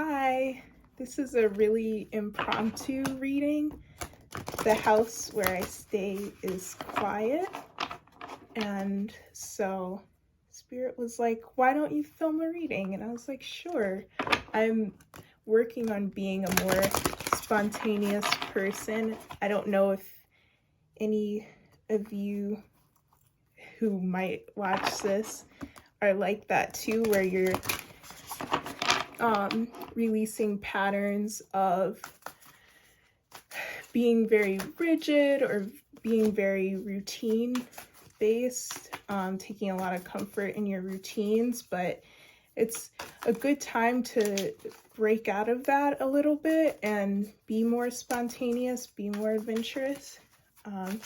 Hi, this is a really impromptu reading. The house where I stay is quiet, and so Spirit was like, why don't you film a reading? And I was like, sure. I'm working on being a more spontaneous person. I don't know if any of you who might watch this are like that too, where you're releasing patterns of being very rigid or being very routine based, taking a lot of comfort in your routines, but it's a good time to break out of that a little bit and be more spontaneous, be more adventurous.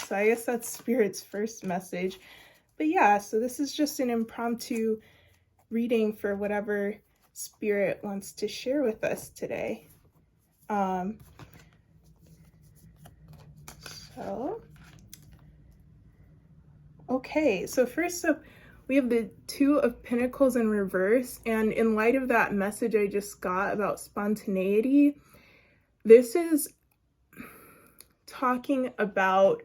So I guess that's Spirit's first message. But yeah, so this is just an impromptu reading for whatever Spirit wants to share with us today. Okay, so first up, we have the Two of Pentacles in reverse, and in light of that message I just got about spontaneity, this is talking about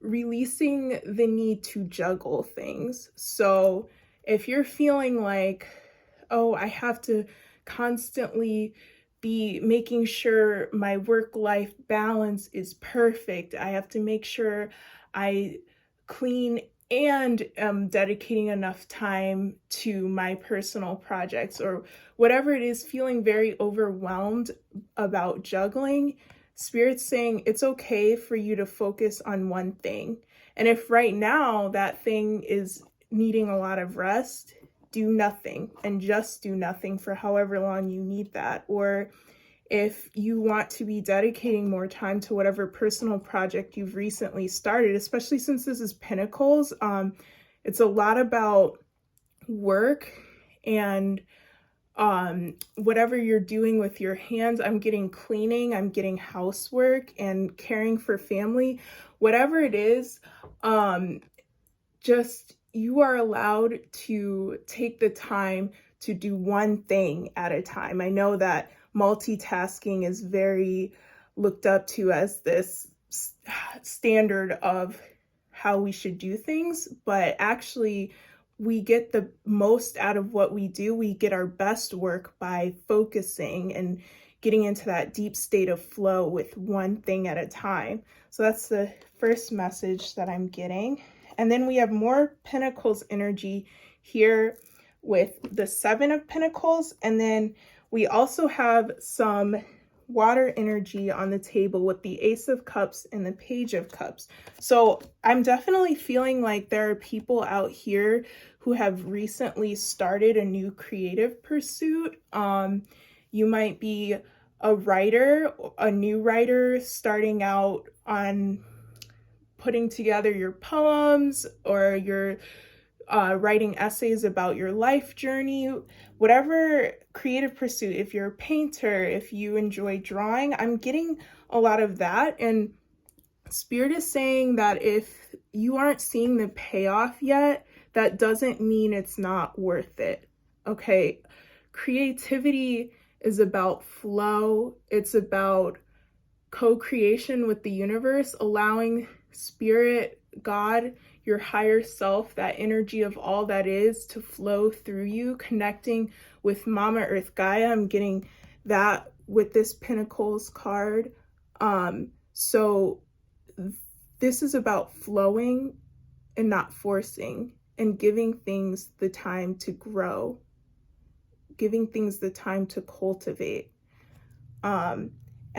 releasing the need to juggle things. So if you're feeling like, oh, I have to constantly be making sure my work-life balance is perfect, I have to make sure I clean and am dedicating enough time to my personal projects, or whatever it is, feeling very overwhelmed about juggling, Spirit's saying it's okay for you to focus on one thing. And if right now that thing is needing a lot of rest, do nothing and just do nothing for however long you need that. Or if you want to be dedicating more time to whatever personal project you've recently started, especially since this is Pinnacles, it's a lot about work and whatever you're doing with your hands. I'm getting cleaning, I'm getting housework and caring for family, whatever it is, just you are allowed to take the time to do one thing at a time. I know that multitasking is very looked up to as this standard of how we should do things, but actually we get the most out of what we do. We get our best work by focusing and getting into that deep state of flow with one thing at a time. So that's the first message that I'm getting. And then we have more Pentacles energy here with the Seven of Pentacles. And then we also have some water energy on the table with the Ace of Cups and the Page of Cups. So I'm definitely feeling like there are people out here who have recently started a new creative pursuit. You might be a writer, a new writer starting out on putting together your poems, or you're writing essays about your life journey, whatever creative pursuit. If you're a painter, if you enjoy drawing, I'm getting a lot of that. And Spirit is saying that if you aren't seeing the payoff yet, that doesn't mean it's not worth it. Okay, creativity is about flow. It's about co-creation with the universe, allowing Spirit, God, your higher self, that energy of all that is, to flow through you, connecting with Mama Earth Gaia. I'm getting that with this Pentacles card. So this is about flowing and not forcing, and giving things the time to grow, giving things the time to cultivate. And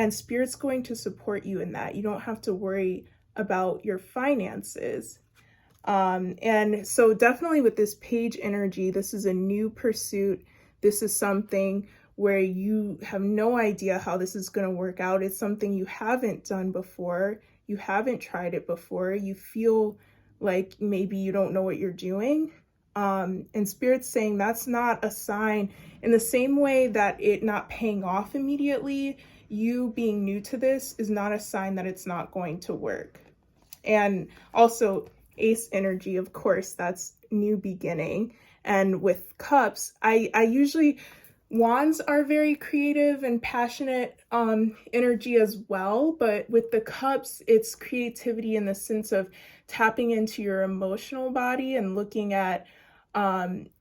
Spirit's going to support you in that. You don't have to worry about your finances. And so definitely with this Page energy, this is a new pursuit. This is something where you have no idea how this is going to work out. It's something you haven't done before. You haven't tried it before. You feel like maybe you don't know what you're doing. And Spirit's saying that's not a sign. In the same way that it not paying off immediately, you being new to this is not a sign that it's not going to work. And also Ace energy, of course, that's new beginning. And with Cups, I usually Wands are very creative and passionate energy as well, but with the cups, it's creativity in the sense of tapping into your emotional body and looking at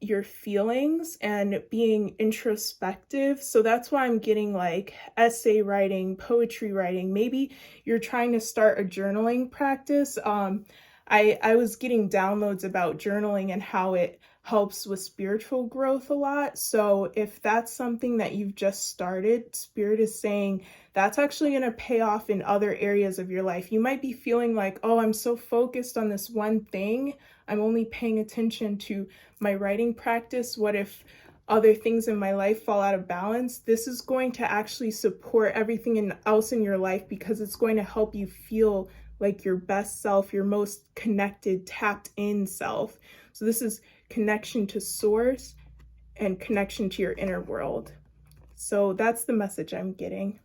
your feelings and being introspective. So that's why I'm getting like essay writing, poetry writing. Maybe you're trying to start a journaling practice. I was getting downloads about journaling and how it helps with spiritual growth a lot. So if that's something that you've just started, Spirit is saying that's actually going to pay off in other areas of your life. You might be feeling like, oh, I'm so focused on this one thing. I'm only paying attention to my writing practice. What if other things in my life fall out of balance? This is going to actually support everything else in your life because it's going to help you feel like your best self, your most connected, tapped in self. So this is connection to source and connection to your inner world. So that's the message I'm getting.